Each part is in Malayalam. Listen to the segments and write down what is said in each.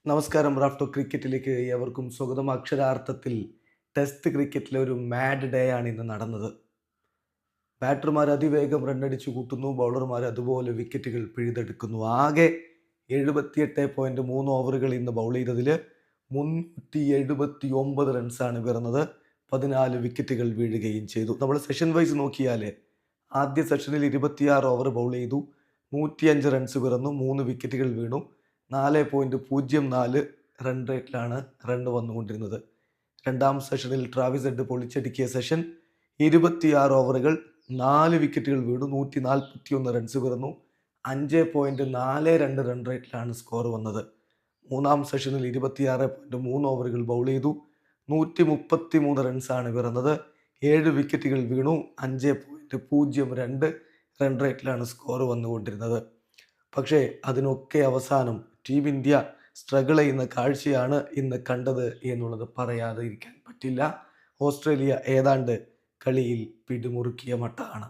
നമസ്കാരം. റാഫ്റ്റോ ക്രിക്കറ്റിലേക്ക് ഏവർക്കും സ്വാഗതം. അക്ഷരാർത്ഥത്തിൽ ടെസ്റ്റ് ക്രിക്കറ്റിലെ ഒരു മാഡ് ഡേ ആണ് ഇന്ന് നടന്നത്. ബാറ്റർമാർ അതിവേഗം റണ്ണടിച്ചു കൂട്ടുന്നു, ബൗളർമാർ അതുപോലെ വിക്കറ്റുകൾ പിഴുതെടുക്കുന്നു. ആകെ 78.3 ഓവറുകൾ ഇന്ന് ബൗൾ ചെയ്തതിൽ 379 റൺസാണ് പിറന്നത്. 14 വിക്കറ്റുകൾ വീഴുകയും ചെയ്തു. നമ്മൾ സെഷൻ വൈസ് നോക്കിയാൽ ആദ്യ സെഷനിൽ 26 ഓവർ ബൗൾ ചെയ്തു, 105 റൺസ് പിറന്നു, 3 വിക്കറ്റുകൾ വീണു. 4.04 റൺ റേറ്റിലാണ് റൺ വന്നുകൊണ്ടിരുന്നത്. രണ്ടാം സെഷനിൽ ട്രാവിസ് ഹെഡ് പൊളിച്ചടുക്കിയ സെഷൻ 26 ഓവറുകൾ 4 വിക്കറ്റുകൾ വീണു, 141 റൺസ് പിറന്നു, 5.42 റൺ റേറ്റിലാണ് സ്കോർ വന്നത്. മൂന്നാം സെഷനിൽ 26.3 ഓവറുകൾ ബൗൾ ചെയ്തു, 133 റൺസാണ് പിറന്നത്, 7 വിക്കറ്റുകൾ വീണു, 5.02 റൺ റേറ്റിലാണ് സ്കോർ വന്നുകൊണ്ടിരുന്നത്. പക്ഷേ അതിനൊക്കെ അവസാനം ടീം ഇന്ത്യ സ്ട്രഗിൾ ചെയ്യുന്ന കാഴ്ചയാണ് ഇന്ന് കണ്ടത് എന്നുള്ളത് പറയാതെ ഇരിക്കാൻ പറ്റില്ല. ഓസ്ട്രേലിയ ഏതാണ്ട് കളിയിൽ പിടിമുറുക്കിയ മട്ടാണ്.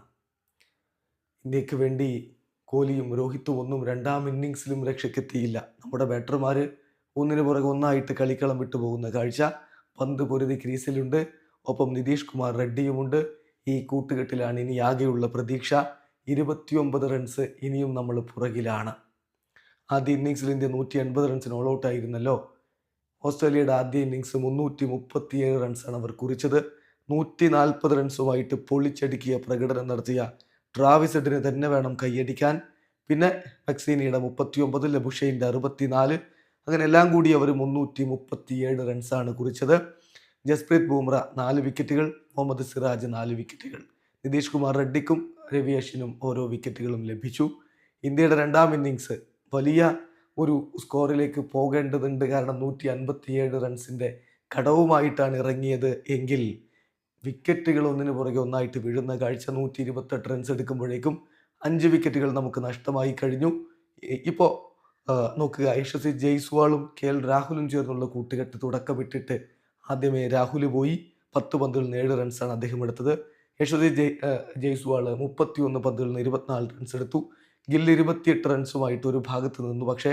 ഇന്ത്യക്ക് വേണ്ടി കോഹ്ലിയും രോഹിത്തും ഒന്നും രണ്ടാം ഇന്നിങ്സിലും രക്ഷയ്ക്കെത്തിയില്ല. നമ്മുടെ ബാറ്റർമാർ ഒന്നിനു പുറകെ ഒന്നായിട്ട് കളിക്കളം വിട്ടുപോകുന്ന കാഴ്ച. പന്ത് പൊരുതി ക്രീസിലുണ്ട്, ഒപ്പം നിതീഷ് കുമാർ റെഡ്ഡിയുമുണ്ട്. ഈ കൂട്ടുകെട്ടിലാണ് ഇനി ആകെയുള്ള പ്രതീക്ഷ. 29 റൺസ് ഇനിയും നമ്മൾ പുറകിലാണ്. ആദ്യ ഇന്നിങ്സിൽ ഇന്ത്യ 180 റൺസിന് ഓൾ ഔട്ട് ആയിരുന്നല്ലോ. ഓസ്ട്രേലിയയുടെ ആദ്യ ഇന്നിങ്സ് 337 റൺസാണ് അവർ കുറിച്ചത്. 140 റൺസുമായിട്ട് പൊളിച്ചടുക്കിയ പ്രകടനം നടത്തിയ ട്രാവിസ് ഹെഡിന് തന്നെ വേണം കൈയടിക്കാൻ. പിന്നെ മക്സീനിയുടെ 39, ലബുഷൈൻ്റെ 64, അങ്ങനെ എല്ലാം കൂടി അവർ 337 റൺസാണ് കുറിച്ചത്. ജസ്പ്രീത് ബുംറ 4 വിക്കറ്റുകൾ, മുഹമ്മദ് സിറാജ് 4 വിക്കറ്റുകൾ, നിതീഷ് കുമാർ റെഡ്ഡിക്കും രവി അശ്വിനും ഓരോ വിക്കറ്റുകളും ലഭിച്ചു. ഇന്ത്യയുടെ രണ്ടാം ഇന്നിങ്സ് വലിയ ഒരു സ്കോറിലേക്ക് പോകേണ്ടതുണ്ട്. കാരണം 157 റൺസിൻ്റെ കടവുമായിട്ടാണ് ഇറങ്ങിയത് എങ്കിൽ വിക്കറ്റുകൾ ഒന്നിനു പുറകെ ഒന്നായിട്ട് വീഴുന്ന കാഴ്ച. 128 റൺസ് എടുക്കുമ്പോഴേക്കും 5 വിക്കറ്റുകൾ നമുക്ക് നഷ്ടമായി കഴിഞ്ഞു. ഇപ്പോൾ നോക്കുക, യശസ്വി ജയ്സ്വാളും KL രാഹുലും ചേർന്നുള്ള കൂട്ടുകെട്ട് തുടക്കമിട്ടിട്ട് ആദ്യമേ രാഹുൽ പോയി. 10 പന്തുകളിൽ 7 റൺസാണ് അദ്ദേഹം എടുത്തത്. യശസ്വി ജയ്സ്വാൾ 31 പന്തുകളിൽ 24 റൺസ് എടുത്തു. ഗിൽ 28 റൺസുമായിട്ട് ഒരു ഭാഗത്ത് നിന്നു. പക്ഷേ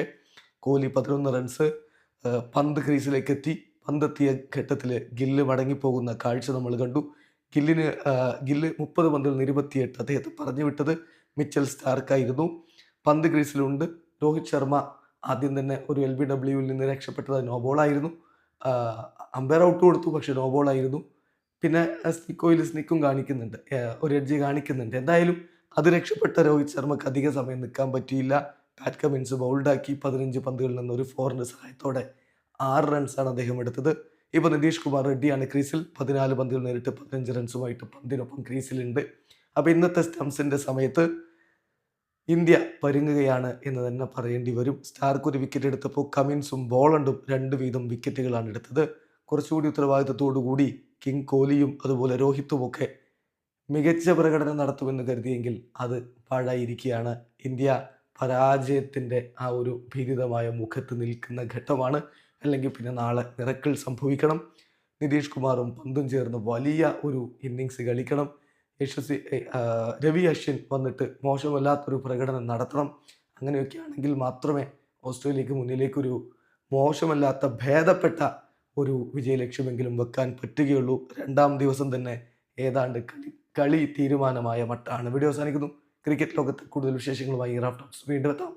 കോഹ്ലി 11 റൺസ്. പന്ത് ക്രീസിലേക്ക് എത്തി. പന്തെത്തിയ ഘട്ടത്തിൽ ഗില്ല് മടങ്ങിപ്പോകുന്ന കാഴ്ച നമ്മൾ കണ്ടു. ഗില്ല് 30 പന്തുകളിൽ 28. അദ്ദേഹത്തെ പറഞ്ഞു വിട്ടത് മിച്ചൽ സ്റ്റാർക്കായിരുന്നു. പന്ത് ക്രീസിലുണ്ട്. രോഹിത് ശർമ്മ ആദ്യം തന്നെ ഒരു LBWയിൽ നിന്ന് രക്ഷപ്പെട്ടത് നോബോളായിരുന്നു. അമ്പയർ ഔട്ട് കൊടുത്തു, പക്ഷേ നോബോളായിരുന്നു. പിന്നെ സ്നിക്കും കാണിക്കുന്നുണ്ട്, ഒരു എഡ്ജ് കാണിക്കുന്നുണ്ട്. എന്തായാലും അത് രക്ഷപ്പെട്ട രോഹിത് ശർമ്മക്ക് അധിക സമയം നിൽക്കാൻ പറ്റിയില്ല. പാറ്റ് കമിൻസ് ബൗൾഡാക്കി. 15 പന്തുകളിൽ നിന്ന് ഒരു 4ൻ്റെ സഹായത്തോടെ 6 റൺസാണ് അദ്ദേഹം എടുത്തത്. ഇപ്പോൾ നിതീഷ് കുമാർ റെഡ്ഡിയാണ് ക്രീസിൽ. 14 പന്തുകൾ നേരിട്ട് 15 റൺസുമായിട്ട് പന്തിനൊപ്പം ക്രീസിലുണ്ട്. അപ്പോൾ ഇന്നത്തെ സ്റ്റംസിൻ്റെ സമയത്ത് ഇന്ത്യ പരുങ്ങുകയാണ് എന്ന് തന്നെ പറയേണ്ടി വരും. സ്റ്റാർക്ക് ഒരു വിക്കറ്റ് എടുത്തപ്പോൾ കമിൻസും ബോളണ്ടും 2 വീതം വിക്കറ്റുകളാണ് എടുത്തത്. കുറച്ചുകൂടി ഉത്തരവാദിത്തത്തോടു കൂടി കിങ് കോഹ്ലിയും അതുപോലെ രോഹിത്തുമൊക്കെ മികച്ച പ്രകടനം നടത്തുമെന്ന് കരുതിയെങ്കിൽ അത് പാഴായിരിക്കുകയാണ്. ഇന്ത്യ പരാജയത്തിൻ്റെ ആ ഒരു ഭീതിതമായ മുഖത്ത് നിൽക്കുന്ന ഘട്ടമാണ്. അല്ലെങ്കിൽ പിന്നെ നാളെ മിറക്കിൾ സംഭവിക്കണം. നിതീഷ് കുമാറും പന്തും ചേർന്ന് വലിയ ഒരു ഇന്നിങ്സ് കളിക്കണം. രവി അശ്വിൻ വന്നിട്ട് മോശമല്ലാത്തൊരു പ്രകടനം നടത്തണം. അങ്ങനെയൊക്കെ ആണെങ്കിൽ മാത്രമേ ഓസ്ട്രേലിയക്ക് മുന്നിലേക്കൊരു മോശമല്ലാത്ത ഭേദപ്പെട്ട ഒരു വിജയലക്ഷ്യമെങ്കിലും വെക്കാൻ പറ്റുകയുള്ളൂ. രണ്ടാം ദിവസം തന്നെ ഏതാണ്ട് കളി തീരുമാനമായ മട്ടാണ്. വീഡിയോ അവസാനിക്കുന്നു. ക്രിക്കറ്റ് ലോകത്ത് കൂടുതൽ വിശേഷങ്ങളുമായി റാഫ് ടോക്സ് വീണ്ടും എത്താം.